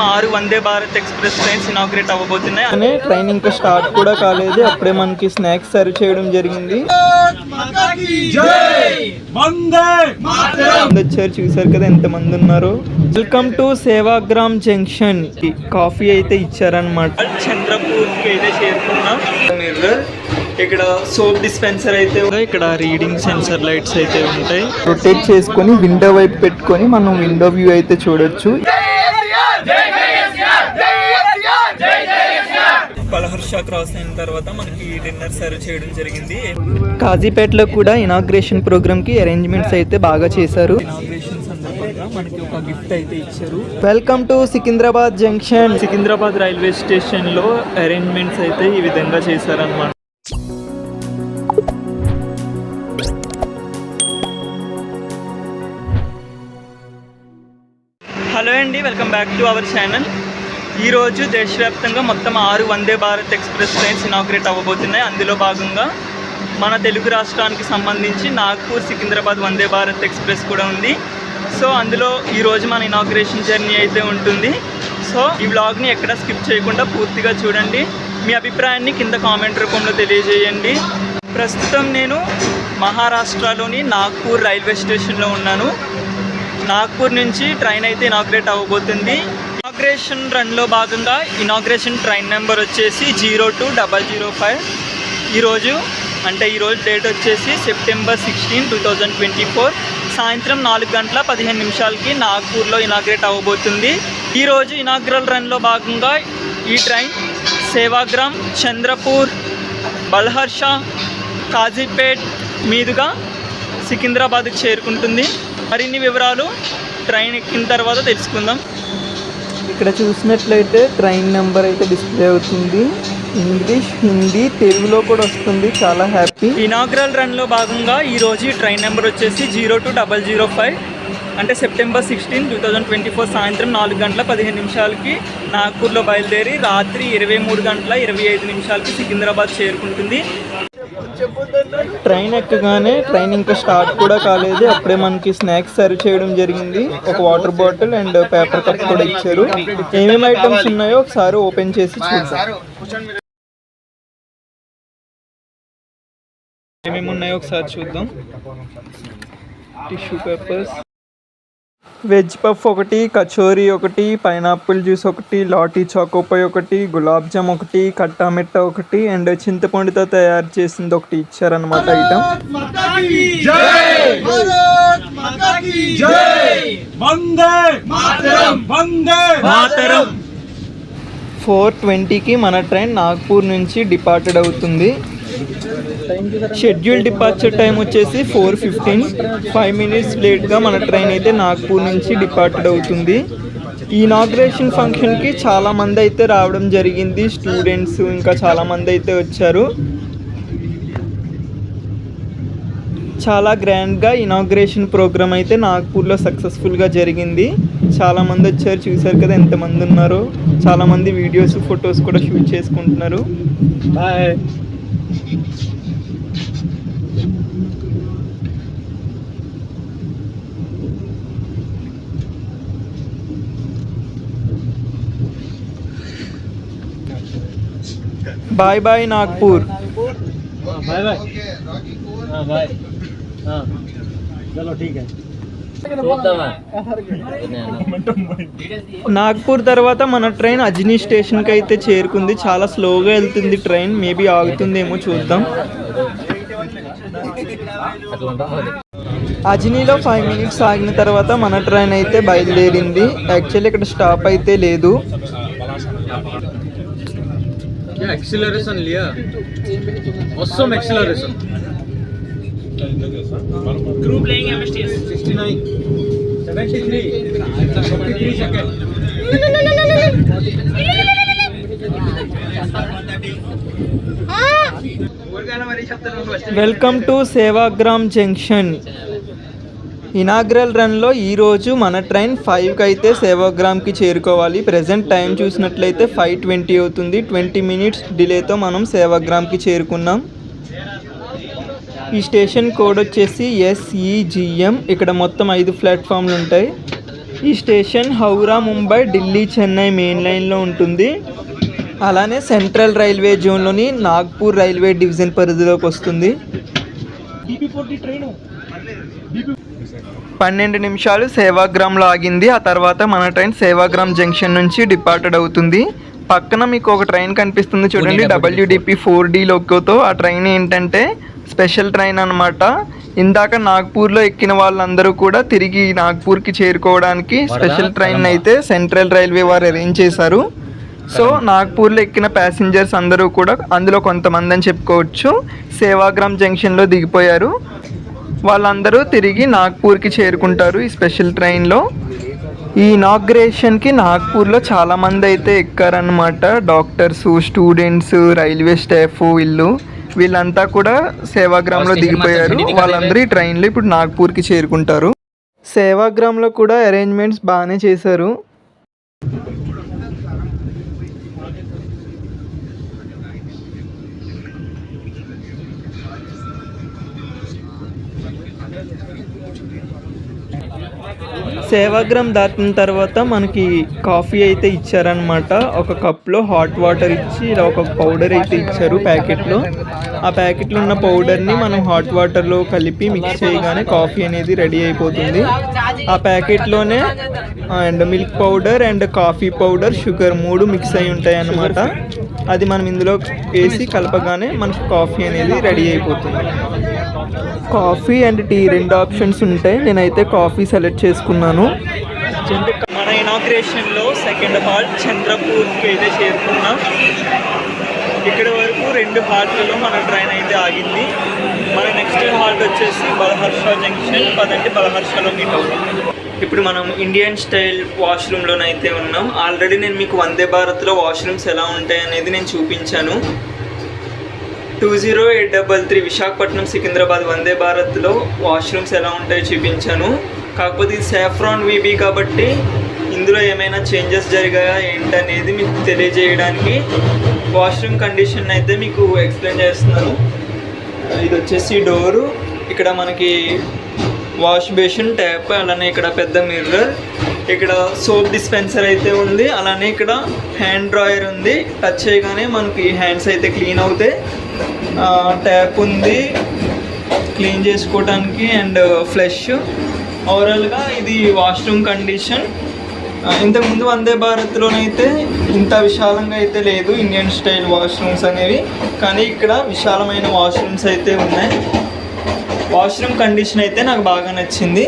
6 Vande Bharat express trains inaugurate అవ్వబోతున్నాయి. Train ఇంకా start కూడా కాలేదు, అప్పుడే మనకి స్నాక్స్ సర్వ్ చేయడం జరిగింది. వచ్చారు, చూసారు కదా ఎంత మంది ఉన్నారు. Welcome to Sevagram junction. Coffee అయితే ఇచ్చారనమాట. చంద్రపూర్ కి అయితే చేరుకున్నాం. ఇక్కడ సోప్ డిస్పెన్సర్ అయితే ఇక్కడ రీడింగ్ సెన్సర్ లైట్స్ అయితే ఉంటాయి. రొటేట్ చేసుకొని విండో వైపు పెట్టుకొని మనం విండో వ్యూ అయితే చూడొచ్చు. పలహర్ష క్రాస్ అయిన తర్వాత మనకి డిన్నర్ సర్వ్ చేయడం జరిగింది. కాజీపేటలో కూడా ఇనాగ్రేషన్ ప్రోగ్రామ్ కి అరేంజ్మెంట్స్ అయితే బాగా చేశారు. ఇనాగ్రేషన్ సందర్భంగా మనకి ఒక గిఫ్ట్ అయితే ఇచ్చారు. Welcome to Secunderabad junction. Secunderabad railway station లో అరేంజ్మెంట్స్ అయితే ఈ విధంగా చేశారన్నమాట. హలో అండి, welcome back to our channel. ఈరోజు దేశవ్యాప్తంగా మొత్తం 6 Vande Bharat express trains inaugurate అవ్వబోతున్నాయి. అందులో భాగంగా మన తెలుగు రాష్ట్రానికి సంబంధించి నాగ్పూర్ సికింద్రాబాద్ వందే భారత్ ఎక్స్ప్రెస్ కూడా ఉంది. సో అందులో ఈరోజు మన ఇనాగ్రేషన్ జర్నీ అయితే ఉంటుంది. సో ఈ వ్లాగ్ని ఎక్కడ స్కిప్ చేయకుండా పూర్తిగా చూడండి. మీ అభిప్రాయాన్ని కింద కామెంట్ రూపంలో తెలియజేయండి. ప్రస్తుతం నేను మహారాష్ట్రలోని నాగ్పూర్ రైల్వే స్టేషన్లో ఉన్నాను. నాగ్పూర్ నుంచి ట్రైన్ అయితే ఇనాగ్రేట్ అవ్వబోతుంది. ఇనాగ్రేషన్ రన్లో భాగంగా ఇనాగ్రేషన్ ట్రైన్ నెంబర్ వచ్చేసి 02005. ఈరోజు డేట్ వచ్చేసి సెప్టెంబర్ 16, 2024 సాయంత్రం 4:15 నాగ్పూర్లో ఇనాగ్రేట్ అవ్వబోతుంది. ఈరోజు ఇనాగ్రల్ రన్లో భాగంగా ఈ ట్రైన్ సేవాగ్రామ్, చంద్రపూర్, బల్హర్ష, కాజీపేట్ మీదుగా సికింద్రాబాద్కి చేరుకుంటుంది. మరిన్ని వివరాలు ట్రైన్ ఎక్కిన తర్వాత తెలుసుకుందాం. ఇక్కడ చూసినట్లయితే ట్రైన్ నెంబర్ అయితే డిస్ప్లే అవుతుంది. ఇంగ్లీష్, హిందీ, తెలుగులో కూడా వస్తుంది. చాలా హ్యాపీ. ఇనాగ్రల్ రన్లో భాగంగా ఈరోజు ట్రైన్ నెంబర్ వచ్చేసి 02005. అంటే సెప్టెంబర్ 16, 2024 సాయంత్రం 4:15 నాగ్పూర్లో బయలుదేరి రాత్రి 23:25 సికింద్రాబాద్ చేరుకుంటుంది. ట్రైన్ ఎక్కగానే ట్రైన్ ఇంకా స్టార్ట్ కూడా కాలేదు, అప్పుడే మనకి స్నాక్స్ సర్వ్ చేయడం జరిగింది. ఒక water bottle and paper cup కూడా ఇచ్చారు. ఏమేమి ఐటమ్స్ ఉన్నాయో ఒకసారి ఓపెన్ చేసి చూద్దాం. ఏమేమి ఉన్నాయో ఒకసారి చూద్దాం. టిష్యూ పేపర్స్, వెజ్ పఫ్ ఒకటి, కచోరీ ఒకటి, పైనాపిల్ జ్యూస్ ఒకటి, లాటీ చాకోపై ఒకటి, గులాబ్ జామ్ ఒకటి, కట్టా మిట్ట ఒకటి అండ్ చింతపండుతో తయారు చేసింది ఒకటి ఇచ్చారనమాట ఐటమ్. 4:20కి మన ట్రైన్ నాగ్పూర్ నుంచి డిపార్టెడ్ అవుతుంది. షెడ్యూల్ డిపార్చర్ టైం వచ్చేసి 4:15. 5 minutes లేట్గా మన ట్రైన్ అయితే నాగ్పూర్ నుంచి డిపార్టెడ్ అవుతుంది. ఈ ఇనాగ్రేషన్ ఫంక్షన్కి చాలామంది అయితే రావడం జరిగింది. స్టూడెంట్స్ ఇంకా చాలామంది అయితే వచ్చారు. చాలా గ్రాండ్గా ఇనాగ్రేషన్ ప్రోగ్రామ్ అయితే నాగ్పూర్లో సక్సెస్ఫుల్గా జరిగింది. చాలామంది వచ్చారు, చూసారు కదా ఎంతమంది ఉన్నారో. చాలామంది వీడియోస్, ఫొటోస్ కూడా షూట్ చేసుకుంటున్నారు. Bye. Bye bye Nagpur. Bye bye. हाँ बाय. हाँ चलो ठीक है. నాగ్పూర్ తర్వాత మన ట్రైన్ అజ్నీ స్టేషన్కి అయితే చేరుకుంది. చాలా స్లోగా వెళ్తుంది ట్రైన్, మేబీ ఆగుతుందేమో చూద్దాం. అజ్నీలో 5 minutes ఆగిన తర్వాత మన ట్రైన్ అయితే బయలుదేరింది. యాక్చువల్లీ ఇక్కడ స్టాప్ అయితే లేదు. एक्सीलरेशन लिया, awesome acceleration. Crew playing MSTS 69, 73, 53 seconds. Welcome to Sevagram junction. Inaugural రన్లో ఈరోజు మన ట్రైన్ 5కి అయితే సేవాగ్రామ్కి చేరుకోవాలి. ప్రజెంట్ టైం చూసినట్లయితే 5:20 అవుతుంది. 20 minutes డిలేతో మనం సేవాగ్రామ్కి చేరుకున్నాం. ఈ స్టేషన్ కోడ్ వచ్చేసి SEGM. ఇక్కడ మొత్తం 5 ప్లాట్ఫామ్లు ఉంటాయి. ఈ స్టేషన్ హౌరా, ముంబై, ఢిల్లీ, చెన్నై మెయిన్ లైన్లో ఉంటుంది. అలానే సెంట్రల్ రైల్వే జోన్లోని నాగ్పూర్ రైల్వే డివిజన్ పరిధిలోకి వస్తుంది. 12 నిమిషాలు సేవాగ్రామ్లో ఆగింది. ఆ తర్వాత మన ట్రైన్ సేవాగ్రామ్ జంక్షన్ నుంచి డిపార్టెడ్ అవుతుంది. పక్కన మీకు ఒక ట్రైన్ కనిపిస్తుంది చూడండి, WDP 4D లోకోతో. ఆ ట్రైన్ ఏంటంటే స్పెషల్ ట్రైన్ అనమాట. ఇందాక నాగ్పూర్లో ఎక్కిన వాళ్ళందరూ కూడా తిరిగి నాగ్పూర్కి చేరుకోవడానికి స్పెషల్ ట్రైన్ అయితే సెంట్రల్ రైల్వే వారు అరేంజ్ చేశారు. సో నాగ్పూర్లో ఎక్కిన ప్యాసింజర్స్ అందరూ కూడా, అందులో కొంతమంది అని చెప్పుకోవచ్చు, సేవాగ్రామ్ జంక్షన్లో దిగిపోయారు. వాళ్ళందరూ తిరిగి నాగ్పూర్కి చేరుకుంటారు ఈ స్పెషల్ ట్రైన్లో. ఈ ఇనాగ్రేషన్కి నాగ్పూర్లో చాలామంది అయితే ఎక్కారనమాట. డాక్టర్స్, స్టూడెంట్స్, రైల్వే స్టాఫ్, వీళ్ళంతా కూడా సేవాగ్రామ్లో దిగిపోయారు. వాళ్ళందరూ ఈ ట్రైన్లో ఇప్పుడు నాగ్పూర్కి చేరుకుంటారు. సేవాగ్రామ్లో కూడా అరేంజ్మెంట్స్ బాగానే చేశారు. సేవాగ్రామ్ దాటిన తర్వాత మనకి కాఫీ అయితే ఇచ్చారనమాట. ఒక కప్లో హాట్ వాటర్ ఇచ్చి ఇలా ఒక పౌడర్ అయితే ఇచ్చారు ప్యాకెట్లో. ఆ ప్యాకెట్లో ఉన్న పౌడర్ని మనం హాట్ వాటర్లో కలిపి మిక్స్ చేయగానే కాఫీ అనేది రెడీ అయిపోతుంది. ఆ ప్యాకెట్లోనే and milk powder and coffee powder, sugar 3 mix అయి ఉంటాయి అన్నమాట. అది మనం ఇందులో వేసి కలపగానే మనకు కాఫీ అనేది రెడీ అయిపోతుంది. కాఫీ అండ్ టీ 2 ఆప్షన్స్ ఉంటాయి. నేనైతే కాఫీ సెలెక్ట్ చేసుకున్నాను. మన ఇనాగ్రేషన్లో సెకండ్ హాల్ట్ చంద్రపూర్కి అయితే చేరుకున్నాం. ఇక్కడ వరకు 2 హాల్ట్లలో మన ట్రైన్ అయితే ఆగింది. మన నెక్స్ట్ హాల్ట్ వచ్చేసి బలహర్ష జంక్షన్. పదండి బలహర్షలో మీట్ అవుతాం. ఇప్పుడు మనం ఇండియన్ స్టైల్ వాష్రూమ్లోనైతే ఉన్నాం. ఆల్రెడీ నేను మీకు వందే భారత్లో వాష్రూమ్స్ ఎలా ఉంటాయి అనేది నేను చూపించాను. 20833 విశాఖపట్నం సికింద్రాబాద్ వందే భారత్లో వాష్రూమ్స్ ఎలా ఉంటాయో చూపించాను. కాకపోతే ఇది సాఫ్రాన్ వీబీ కాబట్టి ఇందులో ఏమైనా చేంజెస్ జరిగాయా ఏంటనేది మీకు తెలియజేయడానికి వాష్రూమ్ కండిషన్ అయితే మీకు ఎక్స్ప్లెయిన్ చేస్తున్నాను. ఇది వచ్చేసి డోరు, ఇక్కడ మనకి వాష్ బేసిన్, ట్యాప్, అలానే ఇక్కడ పెద్ద మిర్రర్, ఇక్కడ సోప్ డిస్పెన్సర్ అయితే ఉంది. అలానే ఇక్కడ హ్యాండ్ డ్రాయర్ ఉంది. టచ్ చేయగానే మనకి హ్యాండ్స్ అయితే క్లీన్ అవుతాయి. ట్యాప్ ఉంది క్లీన్ చేసుకోవడానికి అండ్ ఫ్లష్. ఓవరాల్గా ఇది వాష్రూమ్ కండిషన్. ఇంతకుముందు వందే భారత్లోనైతే ఇంత విశాలంగా అయితే లేదు ఇండియన్ స్టైల్ వాష్రూమ్స్ అనేవి, కానీ ఇక్కడ విశాలమైన వాష్రూమ్స్ అయితే ఉన్నాయి. వాష్రూమ్ కండిషన్ అయితే నాకు బాగా నచ్చింది.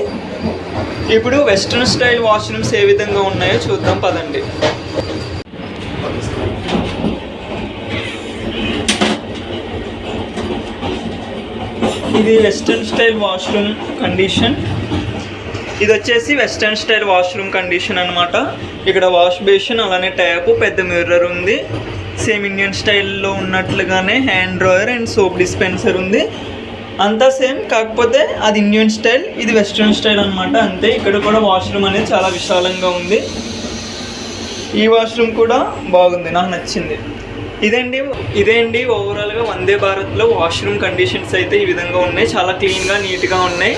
ఇప్పుడు వెస్ట్రన్ స్టైల్ వాష్రూమ్స్ ఏ విధంగా ఉన్నాయో చూద్దాం పదండి. ఇది వెస్ట్రన్ స్టైల్ వాష్రూమ్ కండిషన్. ఇది వచ్చేసి వెస్ట్రన్ స్టైల్ వాష్రూమ్ కండిషన్ అనమాట. ఇక్కడ వాష్ బేసిన్, అలానే ట్యాప్, పెద్ద మిర్రర్ ఉంది. సేమ్ ఇండియన్ స్టైల్లో ఉన్నట్లుగానే hand dryer and soap dispenser ఉంది. అంతా సేమ్, కాకపోతే అది ఇండియన్ స్టైల్, ఇది వెస్ట్రన్ స్టైల్ అనమాట. అంతే. ఇక్కడ కూడా వాష్రూమ్ అనేది చాలా విశాలంగా ఉంది. ఈ వాష్రూమ్ కూడా బాగుంది, నాకు నచ్చింది. ఇదేండి ఓవరాల్గా వందే భారత్లో వాష్రూమ్ కండిషన్స్ అయితే ఈ విధంగా ఉన్నాయి. చాలా క్లీన్గా, నీట్గా ఉన్నాయి.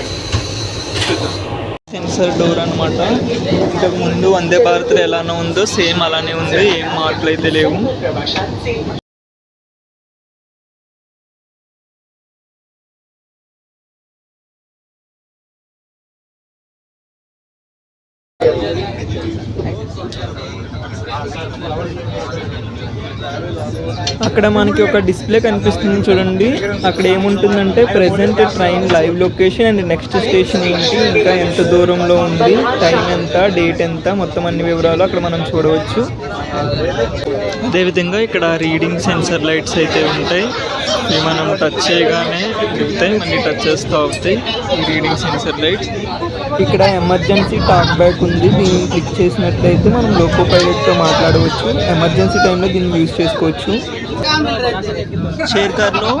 సెన్సర్ డోర్ అనమాట. ఇంతకు ముందు వందే భారత్లో ఎలానో ఉందో సేమ్ అలానే ఉంది, ఏం మార్పులు అయితే లేవు. అక్కడ మనకి ఒక డిస్ప్లే కనిపిస్తుంది చూడండి. అక్కడ ఏముంటుందంటే present train live location and next station ఏంటి, ఇంకా ఎంత దూరంలో ఉంది, టైం ఎంత, డేట్ ఎంత, మొత్తం అన్ని వివరాలు అక్కడ మనం చూడవచ్చు. అదేవిధంగా ఇక్కడ రీడింగ్ సెన్సర్ లైట్స్ అయితే ఉంటాయి. ఇవి మనం టచ్ చేయగానే వెళ్తాయి, మళ్ళీ టచ్ చేస్తూ అవుతాయి ఈ రీడింగ్ సెన్సర్ లైట్స్. ఇక్కడ ఎమర్జెన్సీ టాక్ బ్యాక్ ఉంది. దీన్ని క్లిక్ చేసినట్లయితే మనం లోకో పైలట్తో మాట్లాడవచ్చు. ఎమర్జెన్సీ టైంలో దీన్ని యూజ్ చేసుకోవచ్చు. చైర్ కార్లో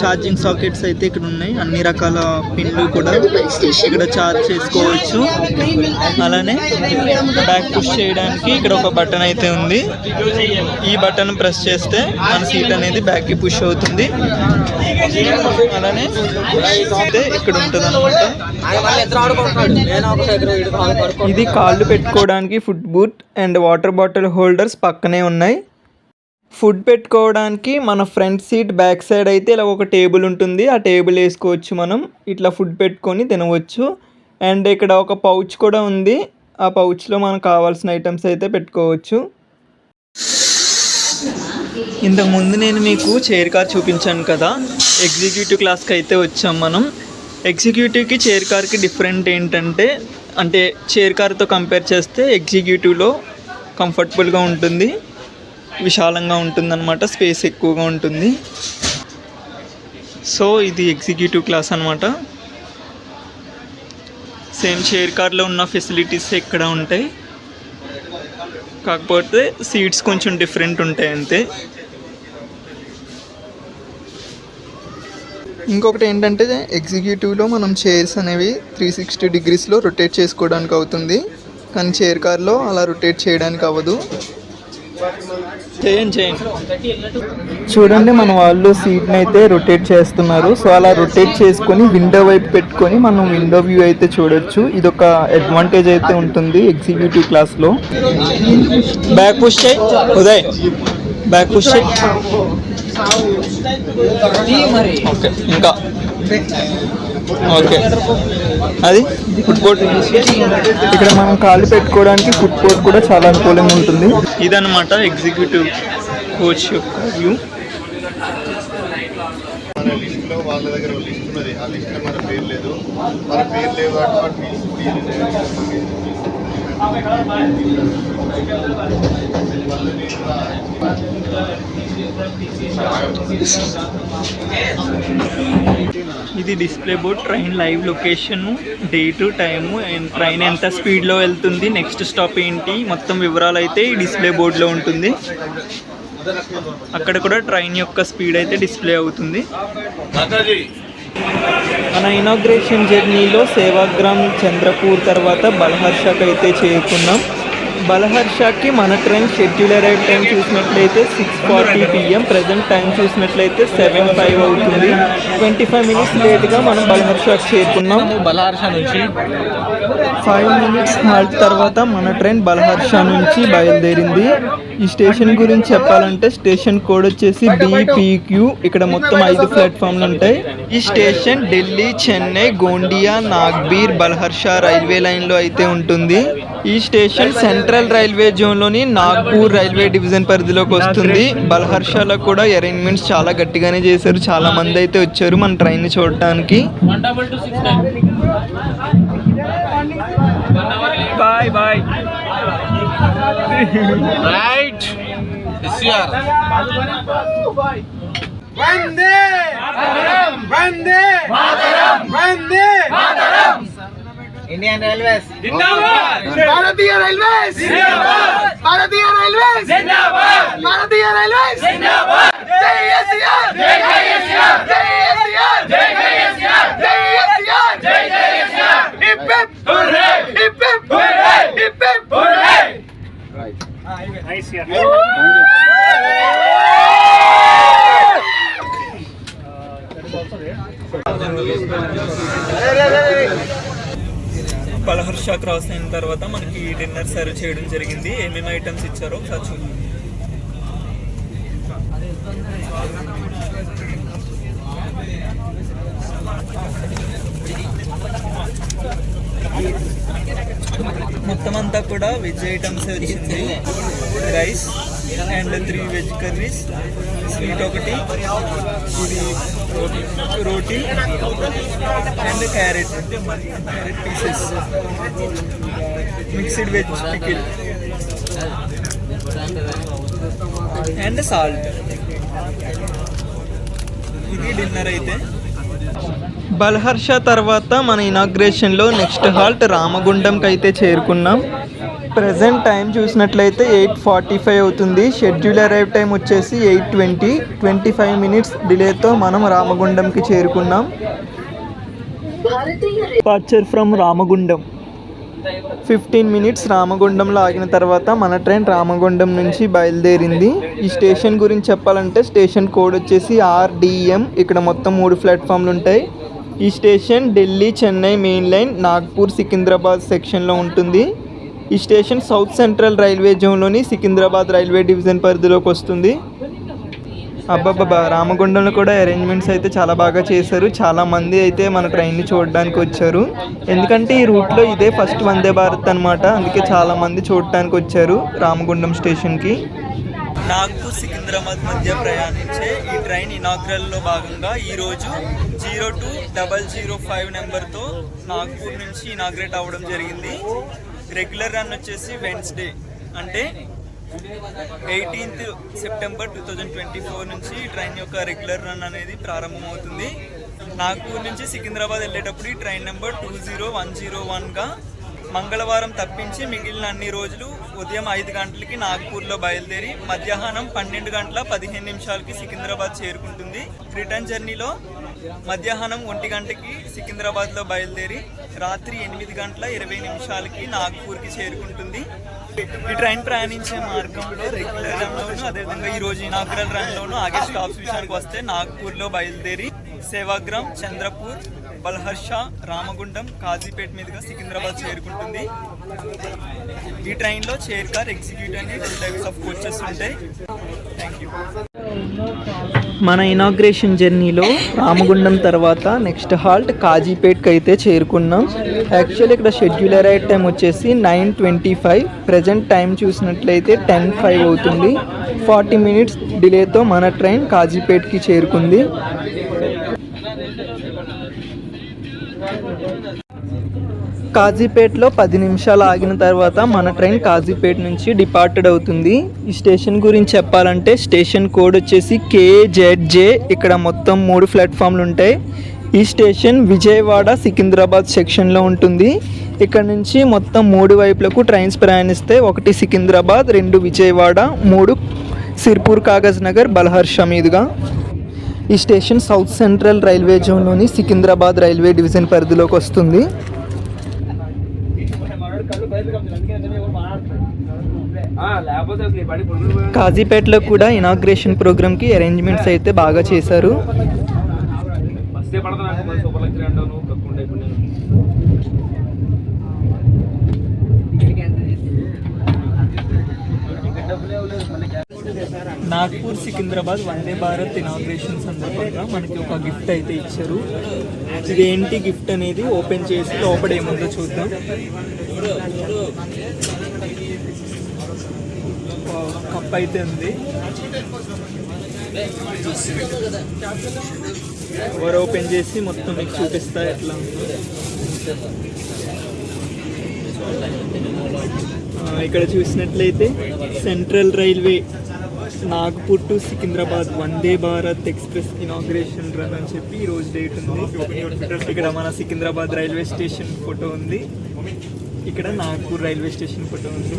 ఛార్జింగ్ సాకెట్స్ అయితే ఇక్కడ ఉన్నాయి. అన్ని రకాల పిన్లు కూడా ఇక్కడ ఛార్జ్ చేసుకోవచ్చు. అలానే బ్యాక్ పుష్ చేయడానికి ఇక్కడ ఒక బటన్ అయితే ఉంది. ఈ బటన్ ప్రెస్ చేస్తే మన సీట్ అనేది బ్యాక్కి పుష్ అవుతుంది. అలానే అయితే ఇక్కడ ఉంటుంది అనమాట. ఇది కాళ్ళు పెట్టుకోవడానికి foot boot and water bottle holders పక్కనే ఉన్నాయి. ఫుడ్ పెట్టుకోవడానికి మన ఫ్రంట్ సీట్ బ్యాక్ సైడ్ అయితే ఇలా ఒక టేబుల్ ఉంటుంది. ఆ టేబుల్ వేసుకోవచ్చు, మనం ఇట్లా ఫుడ్ పెట్టుకొని తినవచ్చు. అండ్ ఇక్కడ ఒక పౌచ్ కూడా ఉంది. ఆ పౌచ్లో మనకు కావాల్సిన ఐటమ్స్ అయితే పెట్టుకోవచ్చు. ఇంతకుముందు నేను మీకు చైర్ కార్ చూపించాను కదా, ఎగ్జిక్యూటివ్ క్లాస్కి అయితే వచ్చాం మనం. ఎగ్జిక్యూటివ్కి చైర్ కార్కి డిఫరెంట్ ఏంటంటే, అంటే చైర్ కార్తో కంపేర్ చేస్తే ఎగ్జిక్యూటివ్లో కంఫర్టబుల్గా ఉంటుంది, విశాలంగా ఉంటుందన్నమాట, స్పేస్ ఎక్కువగా ఉంటుంది. సో ఇది ఎగ్జిక్యూటివ్ క్లాస్ అనమాట. సేమ్ చైర్ కార్లో ఉన్న ఫెసిలిటీస్ ఇక్కడ ఉంటాయి, కాకపోతే సీట్స్ కొంచెం డిఫరెంట్ ఉంటాయి అంతే. ఇంకొకటి ఏంటంటే ఎగ్జిక్యూటివ్లో మనం చైర్స్ అనేవి 360 డిగ్రీస్లో రొటేట్ చేసుకోవడానికి అవుతుంది, కానీ చైర్ కార్లో అలా రొటేట్ చేయడానికి అవ్వదు. చేయండి. చూడండి, మన వాళ్ళు సీట్ని అయితే రొటేట్ చేస్తున్నారు. సో అలా రొటేట్ చేసుకొని విండో వైపు పెట్టుకొని మనం విండో వ్యూ అయితే చూడొచ్చు. ఇదొక అడ్వాంటేజ్ అయితే ఉంటుంది ఎగ్జిక్యూటివ్ క్లాస్లో. బ్యాక్ పుష్ చేయి ఉదయ్, బ్యాక్ పుష్ చేయి. ఓకే, ఇంకా ఓకే. అది ఫుట్ బోర్డ్, ఇక్కడ మనం కాళ్ళు పెట్టుకోవడానికి ఫుట్ బోర్డ్ కూడా చాలా అనుకూలంగా ఉంటుంది. ఇదన్నమాట ఎగ్జిక్యూటివ్ కోచ్ యొక్క వ్యూ. మన లిస్ట్లో వాళ్ళ దగ్గర లిస్ట్ ఉన్నది, ఆ లిస్ట్లో మన పేరు లేదు, మన పేరు లేవు కాబట్టి ఇది display board, train live location, date, time and train ఎంత స్పీడ్లో వెళ్తుంది, నెక్స్ట్ స్టాప్ ఏంటి, మొత్తం వివరాలు అయితే ఈ డిస్ప్లే బోర్డులో ఉంటుంది. అక్కడ కూడా ట్రైన్ యొక్క స్పీడ్ అయితే డిస్ప్లే అవుతుంది. మన ఇనాగ్రేషన్ జర్నీలో సేవాగ్రామ్, చంద్రపూర్ తర్వాత బల్హర్షాకి అయితే చేరుకున్నాం. బల్హర్షాకి మన ట్రైన్ షెడ్యూల్ అరైవ్ టైం చూసినట్లయితే 6:40 PM, ప్రజెంట్ టైం చూసినట్లయితే 7:05 అవుతుంది. 25 మినిట్స్ లేట్గా మనం బల్హర్షాకి చేరుకున్నాం. బల్హర్షా నుంచి 5 మినిట్స్ హాల్ట్ తర్వాత మన ట్రైన్ బల్హర్షా నుంచి బయలుదేరింది. ఈ స్టేషన్ గురించి చెప్పాలంటే స్టేషన్ కోడ్ వచ్చేసి BPQ. ఇక్కడ మొత్తం 5 ప్లాట్ఫామ్లు ఉంటాయి. ఈ స్టేషన్ ఢిల్లీ, చెన్నై, గోండియా, నాగ్పూర్, బల్హర్షా రైల్వే లైన్లో అయితే ఉంటుంది. ఈ స్టేషన్ సెంట్రల్ రైల్వే జోన్లోని నాగ్పూర్ రైల్వే డివిజన్ పరిధిలోకి వస్తుంది. బల్హర్షాలో కూడా అరేంజ్మెంట్స్ చాలా గట్టిగానే చేశారు, చాలా మంది అయితే వచ్చారు మన ట్రైన్ని చూడటానికి. Bye bye. రైట్ వందే మాతరం, వందే మాతరం, వందే మాతరం. ఇండియన్ రైల్వేస్ జిందాబాద్, భారతీయ రైల్వేస్ జిందాబాద్, భారతీయ రైల్వేస్ జిందాబాద్, భారతీయ రైల్వేస్ జిందాబాద్. జై కేసీఆర్, జై కేసీఆర్, జై కేసీఆర్, జై కేసీఆర్, జై కేసీఆర్, జై KCR. Hip hip hurray, hip hip hurray, hip hip hurray. Nice here. Balharshah cross అయిన తర్వాత మనకి డిన్నర్ సర్వ్ చేయడం జరిగింది. ఏమేమి ఐటమ్స్ ఇచ్చారో ఒకసారి చూద్దాం. మొత్తం అంతా కూడా వెజ్ ఐటమ్స్ వచ్చింది. Rice and 3 veg curries, sweet ఒకటి, ఇది roti and carrot pieces, mixed veg pickle and salt. ఇది డిన్నర్ అయితే. బల్హర్షా తర్వాత మన ఇనాగ్రేషన్లో నెక్స్ట్ హాల్ట్ రామగుండంకి అయితే చేరుకున్నాం. ప్రెజెంట్ టైం చూసినట్లయితే 8:45 అవుతుంది. షెడ్యూల్ అరైవ్ టైం వచ్చేసి 8:20. 25 మినిట్స్ డిలేతో మనం రామగుండంకి చేరుకున్నాం. Departure from Ramagundam. 15 మినిట్స్ రామగుండంలో ఆగిన తర్వాత మన ట్రైన్ రామగుండం నుంచి బయలుదేరింది. ఈ స్టేషన్ గురించి చెప్పాలంటే స్టేషన్ కోడ్ వచ్చేసి RDM. ఇక్కడ మొత్తం 3 ప్లాట్ఫామ్లు ఉంటాయి. ఈ station Delhi, Chennai main line, Nagpur, Secunderabad సెక్షన్లో ఉంటుంది. ఈ స్టేషన్ సౌత్ సెంట్రల్ రైల్వే జోన్లోని సికింద్రాబాద్ రైల్వే డివిజన్ పరిధిలోకి వస్తుంది. అబ్బాబ్బా, రామగుండంలో కూడా అరేంజ్మెంట్స్ అయితే చాలా బాగా చేశారు. చాలామంది అయితే మన ట్రైన్ని చూడడానికి వచ్చారు. ఎందుకంటే ఈ రూట్లో ఇదే ఫస్ట్ వందే భారత్ అనమాట. అందుకే చాలామంది చూడటానికి వచ్చారు రామగుండం స్టేషన్కి. నాగ్పూర్ సికింద్రాబాద్ మధ్య ప్రయాణించే ఈ ట్రైన్ ఇనాగ్రల్లో భాగంగా ఈరోజు 02005 నెంబర్తో నాగ్పూర్ నుంచి ఇనాగ్రేట్ అవ్వడం జరిగింది. రెగ్యులర్ రన్ వచ్చేసి వెన్స్డే అంటే 18th సెప్టెంబర్ 2024 నుంచి ఈ ట్రైన్ యొక్క రెగ్యులర్ రన్ అనేది ప్రారంభమవుతుంది. నాగ్పూర్ నుంచి సికింద్రాబాద్ వెళ్ళేటప్పుడు ఈ ట్రైన్ నెంబర్ 20101గా మంగళవారం తప్పించి మిగిలిన అన్ని రోజులు ఉదయం 5 గంటలకి నాగ్పూర్లో బయలుదేరి మధ్యాహ్నం 12:15 సికింద్రాబాద్ చేరుకుంటుంది. రిటర్న్ జర్నీలో మధ్యాహ్నం 1 గంటకి సికింద్రాబాద్లో బయలుదేరి రాత్రి 8:20 నాగ్పూర్కి చేరుకుంటుంది. ఈ ట్రైన్ ప్రయాణించే మార్గంలో రెగ్యులర్ రన్లోను అదేవిధంగా ఈరోజు ఇనాగ్రల్ రన్లోను ఆగే స్టాప్స్ విషయానికి వస్తే నాగ్పూర్లో బయలుదేరి సేవాగ్రామ్, చంద్రపూర్, బల్హర్షా, రామగుండం, కాజీపేట్ మీదుగా సికింద్రాబాద్ చేరుకుంటుంది. ఈ ట్రైన్లో చైర్ కార్, ఎగ్జిక్యూటివ్ అనే 2 టైప్స్ ఆఫ్ కోచెస్ ఉంటాయి. Thank you. మన ఇనాగ్రేషన్ జర్నీలో రామగుండం తర్వాత నెక్స్ట్ హాల్ట్ కాజీపేట్కి అయితే చేరుకున్నాం. యాక్చువల్లీ ఇక్కడ షెడ్యూల్ అరైవ్ టైం వచ్చేసి 9:25. ప్రజెంట్ టైం చూసినట్లయితే 10:05 అవుతుంది. 40 మినిట్స్ డిలేతో మన ట్రైన్ కాజీపేట్కి చేరుకుంది. కాజీపేట్లో 10 నిమిషాలు ఆగిన తర్వాత మన ట్రైన్ కాజీపేట్ నుంచి డిపార్టెడ్ అవుతుంది. ఈ స్టేషన్ గురించి చెప్పాలంటే స్టేషన్ కోడ్ వచ్చేసి KZJ. ఇక్కడ మొత్తం 3 ప్లాట్ఫామ్లు ఉంటాయి. ఈ స్టేషన్ విజయవాడ, సికింద్రాబాద్ సెక్షన్లో ఉంటుంది. ఇక్కడ నుంచి మొత్తం 3 వైపులకు ట్రైన్స్ ప్రయాణిస్తే 1 సికింద్రాబాద్, 2 విజయవాడ, 3 సిర్పూర్, కాగజ్ నగర్, బల్హర్షా మీదుగా. ఈ స్టేషన్ సౌత్ సెంట్రల్ రైల్వే జోన్లోని సికింద్రాబాద్ రైల్వే డివిజన్ పరిధిలోకి వస్తుంది. కాజీపేటలో కూడా ఇనాగ్రేషన్ ప్రోగ్రామ్కి అరేంజ్మెంట్స్ అయితే బాగా చేశారు. నాగ్పూర్ సికింద్రాబాద్ వందే భారత్ ఇనాగ్రేషన్ సందర్భంగా మనకి ఒక గిఫ్ట్ అయితే ఇచ్చారు. ఇదేంటి గిఫ్ట్ అనేది ఓపెన్ చేసి లోపల ఏముందో చూద్దాం. కప్ అయితే ఉంది. కవర్ ఓపెన్ చేసి మొత్తం మీకు చూపిస్తా ఎట్లా ఉందో. ఇక్కడ చూసినట్లయితే central railway Nagpur to Secunderabad Vande Bharat express inauguration run అని చెప్పి ఈరోజు డేట్ ఉంది. ఇక్కడ మన సికింద్రాబాద్ రైల్వే స్టేషన్ ఫోటో ఉంది. ఇక్కడ నాగ్పూర్ రైల్వే స్టేషన్ ఫోటో ఉంది.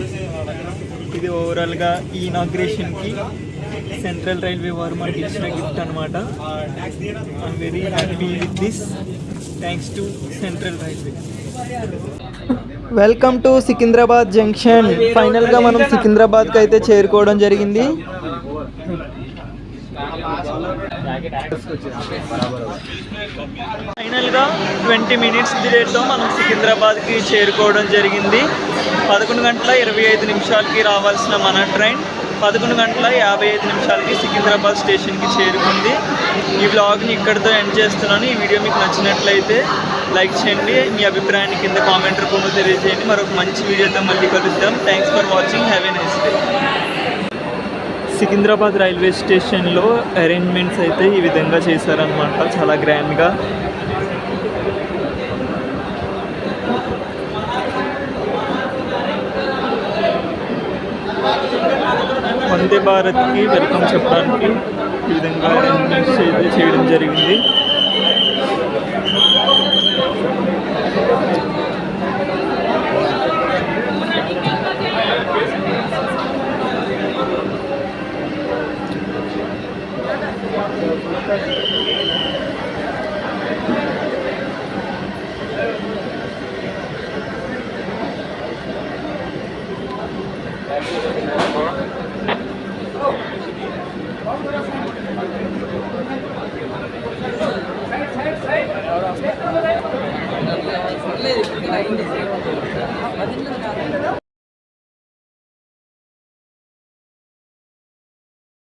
ఇది ఓవరాల్గా ఈ ఇనాగ్రేషన్కి సెంట్రల్ రైల్వే వారు మనకి ఇచ్చిన గిఫ్ట్ అనమాట. I'm very happy with this. Thanks to central railway. Welcome to Secunderabad junction. ఫైనల్గా మనం సికింద్రాబాద్కి అయితే చేరుకోవడం జరిగింది. ఫైనల్గా 20 మినిట్స్ డిలేతో మనం సికింద్రాబాద్కి చేరుకోవడం జరిగింది. 11:25 రావాల్సిన మన ట్రైన్ 11:55 సికింద్రాబాద్ స్టేషన్కి చేరుకుంది. ఈ వ్లాగ్ని ఇక్కడితో ఎండ్ చేస్తున్నాను. ఈ వీడియో మీకు నచ్చినట్లయితే లైక్ చేయండి. మీ అభిప్రాయాన్ని కింద కామెంట్ రూపంలో తెలియజేయండి. మరొక మంచి వీడియోతో మళ్ళీ కలుద్దాం. Thanks for watching. Have a nice day. Secunderabad railway స్టేషన్లో అరేంజ్మెంట్స్ అయితే ఈ విధంగా చేశారనమాట. చాలా గ్రాండ్గా. వందే భారత్కి వెల్కమ్ చెప్పడానికి ఈ విధంగా అరేంజ్మెంట్స్ చేయడం జరిగింది.